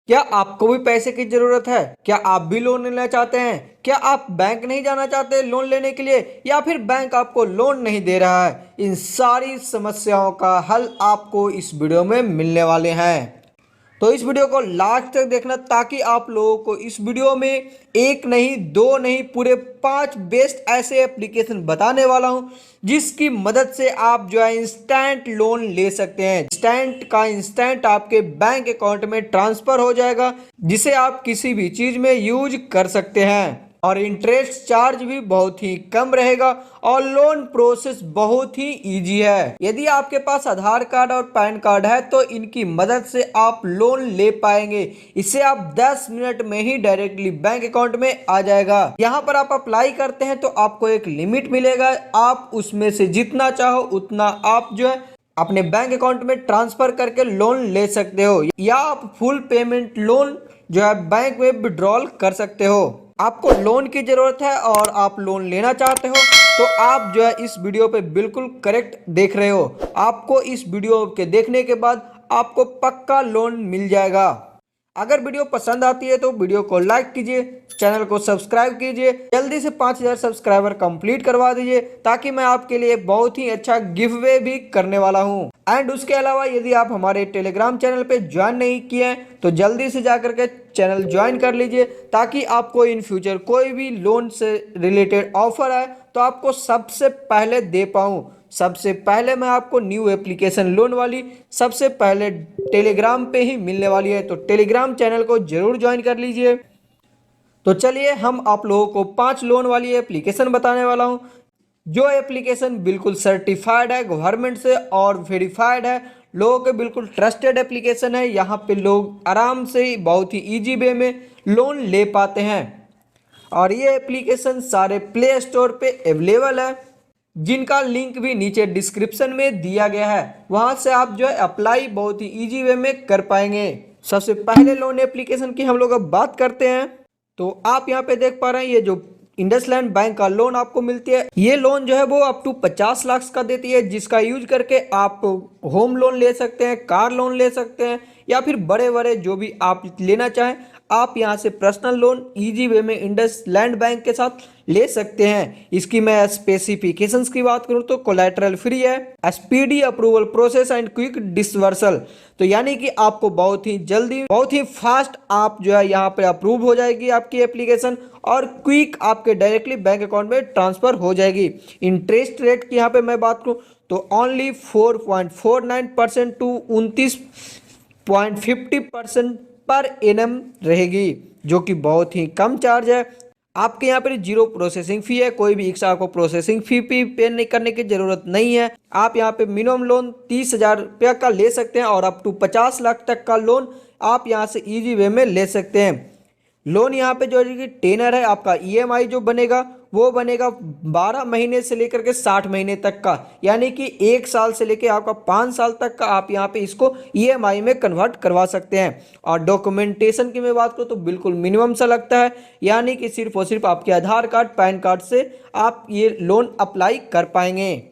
क्या आपको भी पैसे की जरूरत है? क्या आप भी लोन लेना चाहते हैं? क्या आप बैंक नहीं जाना चाहते लोन लेने के लिए, या फिर बैंक आपको लोन नहीं दे रहा है? इन सारी समस्याओं का हल आपको इस वीडियो में मिलने वाले हैं। तो इस वीडियो को लास्ट तक देखना, ताकि आप लोगों को इस वीडियो में एक नहीं, दो नहीं, पूरे 5 बेस्ट ऐसे एप्लीकेशन बताने वाला हूं जिसकी मदद से आप जो है इंस्टेंट लोन ले सकते हैं। इंस्टेंट का इंस्टेंट आपके बैंक अकाउंट में ट्रांसफर हो जाएगा, जिसे आप किसी भी चीज में यूज कर सकते हैं। और इंटरेस्ट चार्ज भी बहुत ही कम रहेगा और लोन प्रोसेस बहुत ही इजी है। यदि आपके पास आधार कार्ड और पैन कार्ड है तो इनकी मदद से आप लोन ले पाएंगे। इससे आप 10 मिनट में ही डायरेक्टली बैंक अकाउंट में आ जाएगा। यहाँ पर आप अप्लाई करते हैं तो आपको एक लिमिट मिलेगा, आप उसमें से जितना चाहो उतना आप जो है अपने बैंक अकाउंट में ट्रांसफर करके लोन ले सकते हो, या आप फुल पेमेंट लोन जो है बैंक में विड्रॉल कर सकते हो। आपको लोन की जरूरत है और आप लोन लेना चाहते हो तो आप जो है इस वीडियो पे बिल्कुल करेक्ट देख रहे हो। आपको इस वीडियो के देखने के बाद आपको पक्का लोन मिल जाएगा। अगर वीडियो पसंद आती है तो वीडियो को लाइक कीजिए, चैनल को सब्सक्राइब कीजिए, जल्दी से 5000 सब्सक्राइबर कंप्लीट करवा दीजिए, ताकि मैं आपके लिए बहुत ही अच्छा गिव अवे भी करने वाला हूं। एंड उसके अलावा यदि आप हमारे टेलीग्राम चैनल पे ज्वाइन नहीं किए हैं तो जल्दी से जाकर के चैनल ज्वाइन कर लीजिए, ताकि आपको इन फ्यूचर कोई भी लोन से रिलेटेड ऑफर आए तो आपको सबसे पहले दे पाऊँ। सबसे पहले मैं आपको न्यू एप्लीकेशन लोन वाली सबसे पहले टेलीग्राम पे ही मिलने वाली है, तो टेलीग्राम चैनल को जरूर ज्वाइन कर लीजिए। तो चलिए हम आप लोगों को 5 लोन वाली एप्लीकेशन बताने वाला हूं, जो एप्लीकेशन बिल्कुल सर्टिफाइड है गवर्नमेंट से और वेरीफाइड है। लोगों के बिल्कुल ट्रस्टेड एप्लीकेशन है। यहाँ पे लोग आराम से बहुत ही इजी वे में लोन ले पाते हैं। और ये एप्लीकेशन सारे प्ले स्टोर पे अवेलेबल है, जिनका लिंक भी नीचे डिस्क्रिप्शन में दिया गया है। वहां से आप जो है अप्लाई बहुत ही इजी वे में कर पाएंगे। सबसे पहले लोन एप्लीकेशन की हम लोग अब बात करते हैं। तो आप यहाँ पे देख पा रहे हैं, ये जो इंडसलैंड बैंक का लोन आपको मिलती है, ये लोन जो है वो अप टू 50 लाख का देती है, जिसका यूज करके आप होम लोन ले सकते हैं, कार लोन ले सकते हैं, या फिर बड़े बड़े जो भी आप लेना चाहें आप यहाँ से पर्सनल लोन इजी वे में इंडसलैंड बैंक के साथ ले सकते हैं। इसकी मैं स्पेसिफिकेशंस की बात करूँ तो कोलैटरल फ्री है, speedy approval process and quick disbursal. तो यानी कि आपको बहुत ही जल्दी, बहुत ही फास्ट आप जो है यहाँ पे अप्रूव हो जाएगी आपकी एप्लीकेशन, और क्विक आपके डायरेक्टली बैंक अकाउंट में ट्रांसफर हो जाएगी। इंटरेस्ट रेट की यहाँ पे मैं बात करूँ तो ओनली 4.49% टू 29.50% पर एनम रहेगी, जो कि बहुत ही कम चार्ज है। आपके यहाँ पर जीरो प्रोसेसिंग फी है, कोई भी एक्स्ट्रा आपको प्रोसेसिंग फी पे नहीं करने की जरूरत नहीं है। आप यहाँ पे मिनिमम लोन 30,000 रुपया का ले सकते हैं और अप टू 50 लाख तक का लोन आप यहाँ से इजी वे में ले सकते हैं। लोन यहाँ पे जो है टेनर है आपका, ईएमआई जो बनेगा वो बनेगा 12 महीने से लेकर के 60 महीने तक का, यानी कि 1 साल से लेकर आपका 5 साल तक का आप यहाँ पे इसको ईएमआई में कन्वर्ट करवा सकते हैं। और डॉक्यूमेंटेशन की मैं बात करूँ तो बिल्कुल मिनिमम सा लगता है, यानी कि सिर्फ और सिर्फ आपके आधार कार्ड पैन कार्ड से आप ये लोन अप्लाई कर पाएंगे।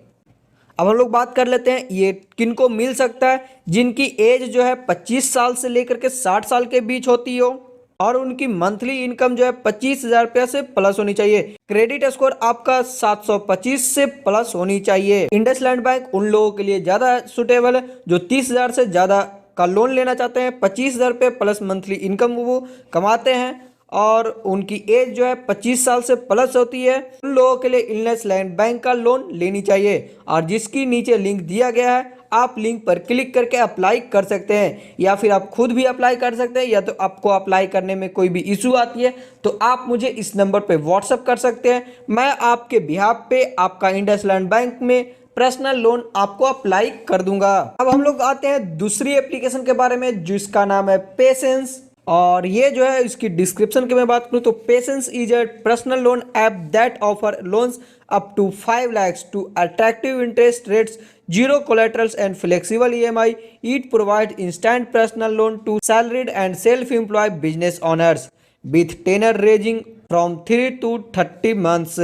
अब हम लोग बात कर लेते हैं ये किनको मिल सकता है। जिनकी एज जो है 25 साल से लेकर के 60 साल के बीच होती हो और उनकी मंथली इनकम जो है 25,000 रुपया से प्लस होनी चाहिए। क्रेडिट स्कोर आपका 725 से प्लस होनी चाहिए। इंडसलैंड बैंक उन लोगों के लिए ज्यादा सुटेबल है जो 30,000 से ज्यादा का लोन लेना चाहते हैं। 25,000 रुपये प्लस मंथली इनकम वो कमाते हैं और उनकी एज जो है 25 साल से प्लस होती है। उन लोगों के लिए इंडसलैंड बैंक का लोन लेनी चाहिए, और जिसकी नीचे लिंक दिया गया है आप लिंक पर क्लिक करके अप्लाई कर सकते हैं, या फिर आप खुद भी अप्लाई कर सकते हैं। या तो आपको अप्लाई करने में कोई भी इशू आती है तो आप मुझे इस नंबर पे व्हाट्सअप कर सकते हैं, मैं आपके बिहाफ पे आपका इंडसलैंड बैंक में पर्सनल लोन आपको अप्लाई कर दूंगा। अब हम लोग आते हैं दूसरी एप्लीकेशन के बारे में, जिसका नाम है पेशेंस। और ये जो है इसकी डिस्क्रिप्शन की मैं बात करूँ तो PaySense is a personal loan app that offers loans up to 5 lakhs to attractive interest rates, zero collaterals and flexible EMI. It provides instant personal loan to salaried and self-employed business owners with tenure ranging from 3 to 30 months.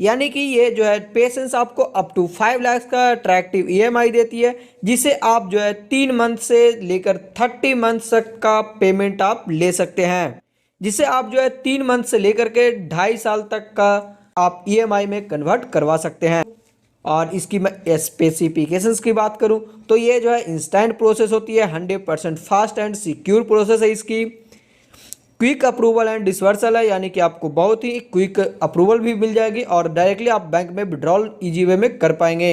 यानी कि ये जो है patience आपको up to 5 lakh का attractive EMI देती है, जिसे आप जो है 3 मंथ से लेकर 30 मंथ तक का पेमेंट आप ले सकते हैं, जिसे आप जो है 3 मंथ से लेकर के 2.5 साल तक का आप ईएमआई में कन्वर्ट करवा सकते हैं। और इसकी मैं स्पेसिफिकेशंस की बात करूं तो ये जो है इंस्टेंट प्रोसेस होती है, 100% फास्ट एंड सिक्योर प्रोसेस है इसकी। क्विक अप्रूवल एंड डिसवर्सल है, यानी कि आपको बहुत ही क्विक अप्रूवल भी मिल जाएगी और डायरेक्टली आप बैंक में विड्रॉल इजी वे में कर पाएंगे।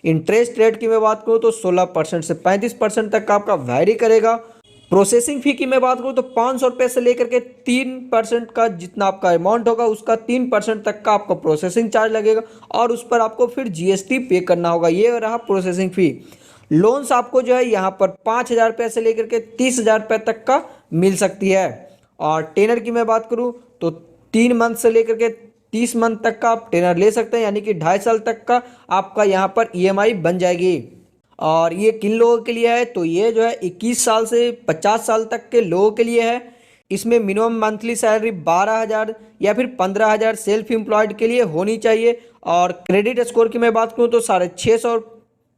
इंटरेस्ट रेट की मैं बात करूँ तो 16% से 35% तक का आपका वैरी करेगा। प्रोसेसिंग फ़ी की मैं बात करूँ तो 500 रुपये से लेकर के 3% का जितना आपका अमाउंट होगा उसका 3% तक का आपका प्रोसेसिंग चार्ज लगेगा और उस पर आपको फिर जीएसटी पे करना होगा। ये रहा प्रोसेसिंग फ़ी। लोन्स आपको जो है यहाँ पर 5,000 रुपये से लेकर के 30,000 रुपये तक का मिल सकती है। और टेनर की मैं बात करूँ तो 3 मंथ से लेकर के 30 मंथ तक का आप टेनर ले सकते हैं, यानी कि 2.5 साल तक का आपका यहाँ पर ईएमआई बन जाएगी। और ये किन लोगों के लिए है तो ये जो है 21 साल से 50 साल तक के लोगों के लिए है। इसमें मिनिमम मंथली सैलरी 12,000 या फिर 15,000 सेल्फ एम्प्लॉयड के लिए होनी चाहिए। और क्रेडिट स्कोर की मैं बात करूँ तो 650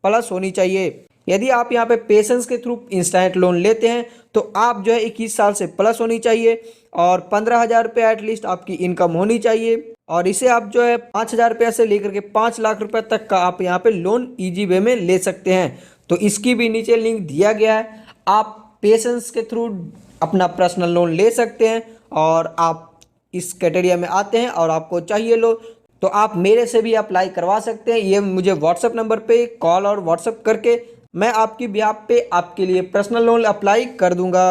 प्लस होनी चाहिए। यदि आप यहाँ पे पेशेंस के थ्रू इंस्टेंट लोन लेते हैं तो आप जो है 21 साल से प्लस होनी चाहिए और 15,000 रुपये एटलीस्ट आपकी इनकम होनी चाहिए। और इसे आप जो है 5,000 रुपये से लेकर के 5 लाख रुपए तक का आप यहाँ पे लोन इजी वे में ले सकते हैं। तो इसकी भी नीचे लिंक दिया गया है, आप पेशेंस के थ्रू अपना पर्सनल लोन ले सकते हैं और आप इस कैटेगरी में आते हैं और आपको चाहिए लो तो आप मेरे से भी अप्लाई करवा सकते हैं। ये मुझे व्हाट्सएप नंबर पे कॉल और व्हाट्सएप करके मैं आपकी बिहाफ पे आपके लिए पर्सनल लोन अप्लाई कर दूंगा।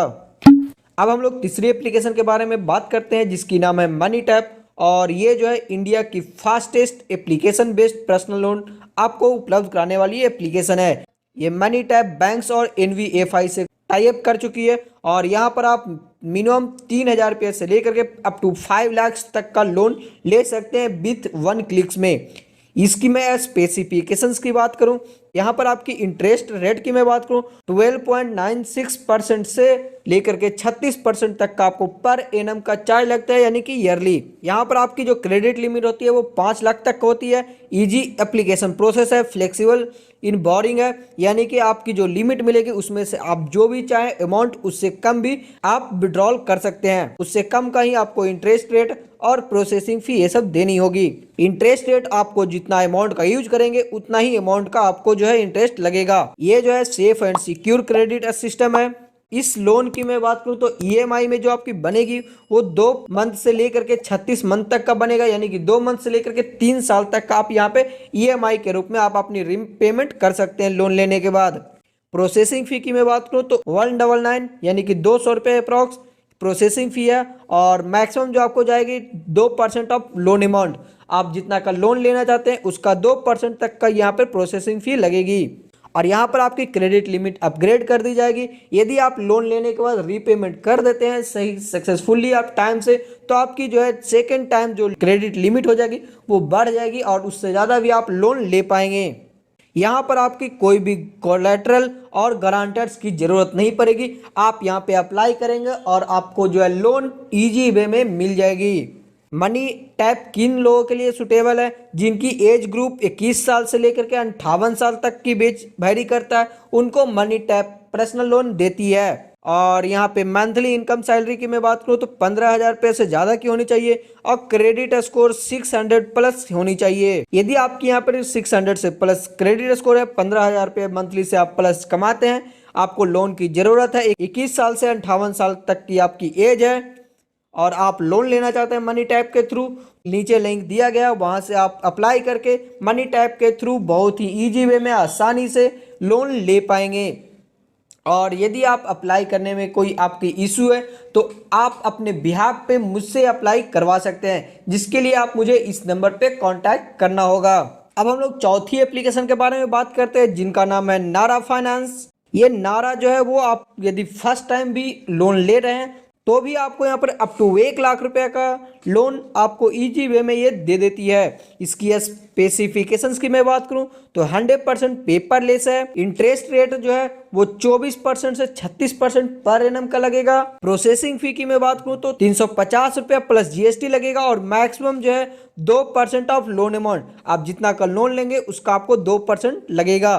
अब हम लोग तीसरी एप्लीकेशन के बारे में बात करते हैं जिसकी नाम है मनी टैप। और ये जो है इंडिया की fastest application based personal loan आपको उपलब्ध कराने वाली एप्लीकेशन है। ये मनी टैप बैंक्स और एनवीएफआई से टाई अप कर चुकी है और यहाँ पर आप मिनिमम 3,000 रुपये से लेकर के अप टू 5 लाख तक का लोन ले सकते हैं विथ 1 क्लिक्स में। इसकी मैं स्पेसिफिकेशंस की बात करूं, यहाँ पर आपकी इंटरेस्ट रेट की मैं बात करूं 12.96% से लेकर के 36% तक का आपको पर एनम का चार्ज लगता है, यानी कि ईयरली। यहाँ पर आपकी जो क्रेडिट लिमिट होती है वो 5 लाख तक होती है। इजी एप्लीकेशन प्रोसेस है, फ्लेक्सिबल इन बोरिंग है, यानी कि आपकी जो लिमिट मिलेगी उसमें से आप जो भी चाहे अमाउंट उससे कम भी आप विड्रॉल कर सकते हैं। उससे कम का ही आपको इंटरेस्ट रेट और प्रोसेसिंग फी ये सब देनी होगी। इंटरेस्ट रेट आपको जितना अमाउंट का यूज करेंगे उतना ही अमाउंट का आपको जो है इंटरेस्ट लगेगा। ये जो है safe and secure credit system है। इस लोन की मैं बात करूं तो ईएमआई में जो आपकी बनेगी वो 2 मंथ से लेकर के 36 मंथ तक का बनेगा, यानी कि 2 मंथ से लेकर के 3 साल तक का आप यहाँ पे ईएमआई के रूप में आप अपनी पेमेंट कर सकते हैं लोन लेने के बाद। प्रोसेसिंग फी की मैं बात करूं तो 199 यानी कि 200 रुपये अप्रॉक्स प्रोसेसिंग फी है और मैक्सिमम जो आपको जाएगी 2% ऑफ लोन अमाउंट। आप जितना का लोन लेना चाहते हैं उसका 2% तक का यहाँ पर प्रोसेसिंग फी लगेगी। और यहाँ पर आपकी क्रेडिट लिमिट अपग्रेड कर दी जाएगी। यदि आप लोन लेने के बाद रीपेमेंट कर देते हैं सही सक्सेसफुली आप टाइम से, तो आपकी जो है सेकेंड टाइम जो क्रेडिट लिमिट हो जाएगी वो बढ़ जाएगी और उससे ज़्यादा भी आप लोन ले पाएंगे। यहाँ पर आपकी कोई भी कोलैटरल और गारंटर्स की ज़रूरत नहीं पड़ेगी। आप यहाँ पे अप्लाई करेंगे और आपको जो है लोन ईजी वे में मिल जाएगी। मनी टैप किन लोगों के लिए सुटेबल है? जिनकी एज ग्रुप 21 साल से लेकर के 58 साल तक की बीच वैरी करता है, उनको मनी टैप पर्सनल लोन देती है। और यहाँ पे मंथली इनकम सैलरी की मैं बात करूँ तो 15,000 रुपये से ज़्यादा की होनी चाहिए और क्रेडिट स्कोर 600 प्लस होनी चाहिए। यदि आपकी यहाँ पर 600 से प्लस क्रेडिट स्कोर है, 15,000 रुपये मंथली से आप प्लस कमाते हैं, आपको लोन की ज़रूरत है, 21 साल से 58 साल तक की आपकी एज है और आप लोन लेना चाहते हैं मनी टैप के थ्रू, नीचे लिंक दिया गया वहाँ से आप अप्लाई करके मनी टैप के थ्रू बहुत ही ईजी वे में आसानी से लोन ले पाएंगे। और यदि आप अप्लाई करने में कोई आपकी इशू है तो आप अपने बिहाफ पे मुझसे अप्लाई करवा सकते हैं, जिसके लिए आप मुझे इस नंबर पे कांटेक्ट करना होगा। अब हम लोग चौथी एप्लीकेशन के बारे में बात करते हैं जिनका नाम है नारा फाइनेंस। ये नारा जो है वो आप यदि फर्स्ट टाइम भी लोन ले रहे हैं तो भी आपको यहाँ पर अप टू 1 लाख रुपए का लोन आपको इजी वे में ये दे देती है। इसकी स्पेसिफिकेशंस की मैं बात करूं तो 100% पेपरलेस है। इंटरेस्ट रेट जो है वो 24% से 36% पर एनम का लगेगा। प्रोसेसिंग फी की मैं बात करूं तो 350 रुपया प्लस जीएसटी लगेगा और मैक्सिमम जो है 2% ऑफ लोन अमाउंट, आप जितना का लोन लेंगे उसका आपको 2% लगेगा।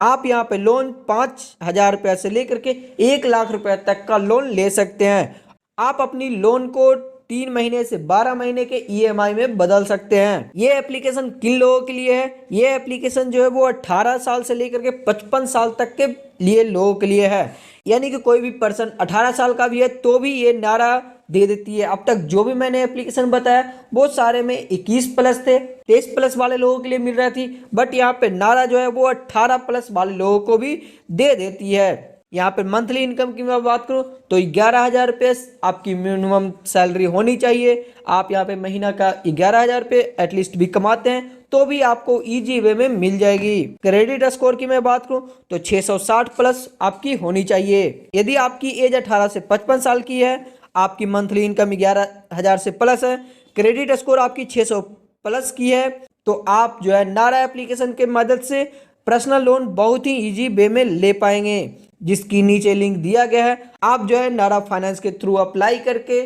आप यहाँ पे लोन 5,000 रुपया से लेकर के 1 लाख रुपया तक का लोन ले सकते हैं। आप अपनी लोन को 3 महीने से 12 महीने के ईएमआई में बदल सकते हैं। ये एप्लीकेशन किन लोगों के लिए है? ये एप्लीकेशन जो है वो 18 साल से लेकर के 55 साल तक के लिए लोगों के लिए है। यानी कि कोई भी पर्सन 18 साल का भी है तो भी ये नारा दे देती है। अब तक जो भी मैंने एप्लीकेशन बताया वो सारे में 21 प्लस थे, 23 प्लस वाले लोगों के लिए मिल रहा थी, बट यहाँ पे नारा जो है वो 18 प्लस वाले लोगों को भी दे देती है। यहाँ पे मंथली इनकम की मैं बात करूँ तो 11,000 रुपये आपकी मिनिमम सैलरी होनी चाहिए। आप यहाँ पे महीना का 11,000 रुपये एटलीस्ट भी कमाते हैं तो भी आपको इजी वे में मिल जाएगी। क्रेडिट स्कोर की मैं बात करूँ तो 660 प्लस आपकी होनी चाहिए। यदि आपकी एज 18 से 55 साल की है, आपकी मंथली इनकम 11,000 से प्लस है, क्रेडिट स्कोर आपकी 600 प्लस की है, तो आप जो है नारा एप्लीकेशन के मदद से पर्सनल लोन बहुत ही इजी वे में ले पाएंगे, जिसकी नीचे लिंक दिया गया है। आप जो है नारा फाइनेंस के थ्रू अप्लाई करके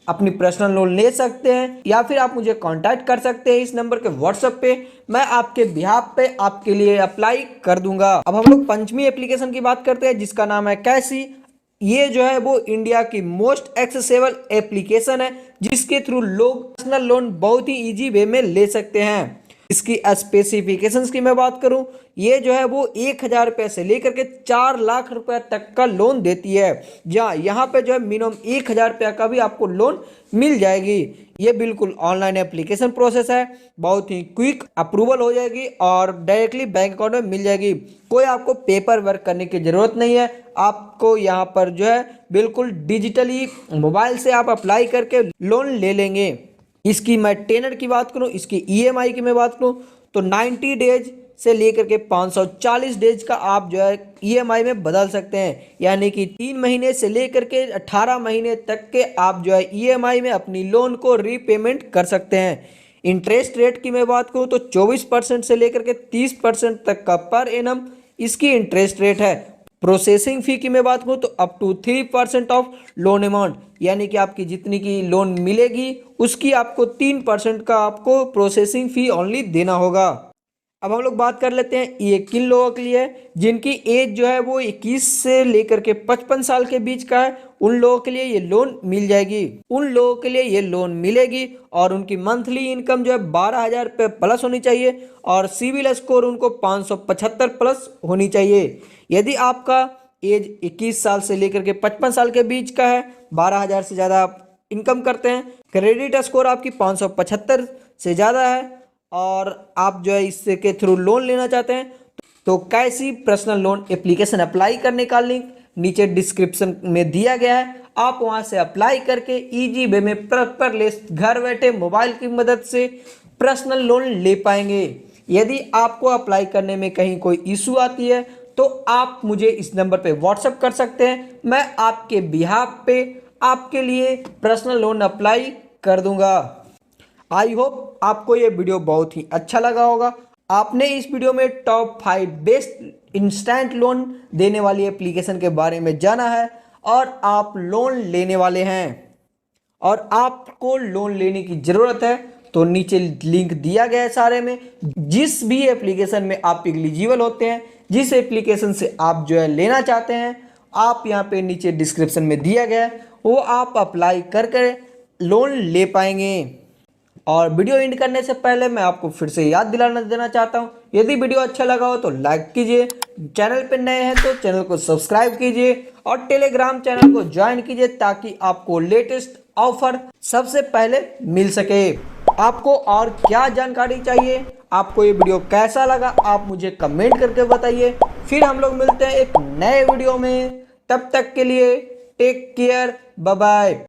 अपनी पर्सनल लोन ले सकते हैं, या फिर आप मुझे कांटेक्ट कर सकते हैं इस नंबर के व्हाट्सएप पे। मैं आपके बिहाफ पे आपके लिए अप्लाई कर दूंगा। अब हम लोग पंचमी एप्लीकेशन की बात करते हैं जिसका नाम है कैसी। ये जो है वो इंडिया की मोस्ट एक्सेसिबल एप्लीकेशन है जिसके थ्रू लोग पर्सनल लोन बहुत ही इजी वे में ले सकते हैं। इसकी स्पेसिफिकेशंस की मैं बात करूं, ये जो है वो 1,000 रुपये से लेकर के 4 लाख रुपए तक का लोन देती है। जहाँ यहाँ पे जो है मिनिमम 1,000 रुपया का भी आपको लोन मिल जाएगी। ये बिल्कुल ऑनलाइन एप्लीकेशन प्रोसेस है, बहुत ही क्विक अप्रूवल हो जाएगी और डायरेक्टली बैंक अकाउंट में मिल जाएगी। कोई आपको पेपर वर्क करने की ज़रूरत नहीं है। आपको यहाँ पर जो है बिल्कुल डिजिटली मोबाइल से आप अप्लाई करके लोन ले लेंगे। इसकी मैं टेनर की बात करूं, इसकी ईएमआई की मैं बात करूं तो 90 डेज से लेकर के 540 डेज का आप जो है ईएमआई में बदल सकते हैं। यानी कि 3 महीने से लेकर के 18 महीने तक के आप जो है ईएमआई में अपनी लोन को रीपेमेंट कर सकते हैं। इंटरेस्ट रेट की मैं बात करूं तो 24% से लेकर के 30% तक का पर एनम इसकी इंटरेस्ट रेट है। प्रोसेसिंग फी की मैं बात करूँ तो up to 3% of loan amount, यानी कि आपकी जितनी की लोन मिलेगी उसकी आपको 3% का आपको प्रोसेसिंग फी ओनली देना होगा। अब हम लोग बात कर लेते हैं ये किन लोगों के लिए है, जिनकी एज जो है वो 21 से लेकर के 55 साल के बीच का है। उन लोगों के लिए ये लोन मिल जाएगी, उन लोगों के लिए ये लोन मिलेगी और उनकी मंथली इनकम जो है 12,000 रुपये प्लस होनी चाहिए और सिविल स्कोर उनको 575 प्लस होनी चाहिए। यदि आपका एज 21 साल से लेकर के 55 साल के बीच का है, 12,000 से ज़्यादा आप इनकम करते हैं, क्रेडिट स्कोर आपकी 575 से ज़्यादा है और आप जो है इससे के थ्रू लोन लेना चाहते हैं, तो कैसी पर्सनल लोन एप्लीकेशन अप्लाई करने का लिंक नीचे डिस्क्रिप्शन में दिया गया है। आप वहां से अप्लाई करके इजी वे में पेपरलेस घर बैठे मोबाइल की मदद से पर्सनल लोन ले पाएंगे। यदि आपको अप्लाई करने में कहीं कोई इशू आती है तो आप मुझे इस नंबर पे व्हाट्सएप कर सकते हैं। मैं आपके बिहाफ पे आपके लिए पर्सनल लोन अप्लाई कर दूंगा। आई होप आपको ये वीडियो बहुत ही अच्छा लगा होगा। आपने इस वीडियो में टॉप 5 बेस्ट इंस्टेंट लोन देने वाली एप्लीकेशन के बारे में जाना है और आप लोन लेने वाले हैं और आपको लोन लेने की ज़रूरत है तो नीचे लिंक दिया गया है सारे में। जिस भी एप्लीकेशन में आप एलिजिबल होते हैं, जिस एप्लीकेशन से आप जो है लेना चाहते हैं, आप यहाँ पे नीचे डिस्क्रिप्शन में दिया गया है, वो आप अप्लाई करके लोन ले पाएंगे। और वीडियो एंड करने से पहले मैं आपको फिर से याद दिलाना देना चाहता हूँ, यदि वीडियो अच्छा लगा हो तो लाइक कीजिए, चैनल पर नए हैं तो चैनल को सब्सक्राइब कीजिए और टेलीग्राम चैनल को ज्वाइन कीजिए ताकि आपको लेटेस्ट ऑफर सबसे पहले मिल सके। आपको और क्या जानकारी चाहिए, आपको ये वीडियो कैसा लगा, आप मुझे कमेंट करके बताइए। फिर हम लोग मिलते हैं एक नए वीडियो में, तब तक के लिए टेक केयर, बाय बाय।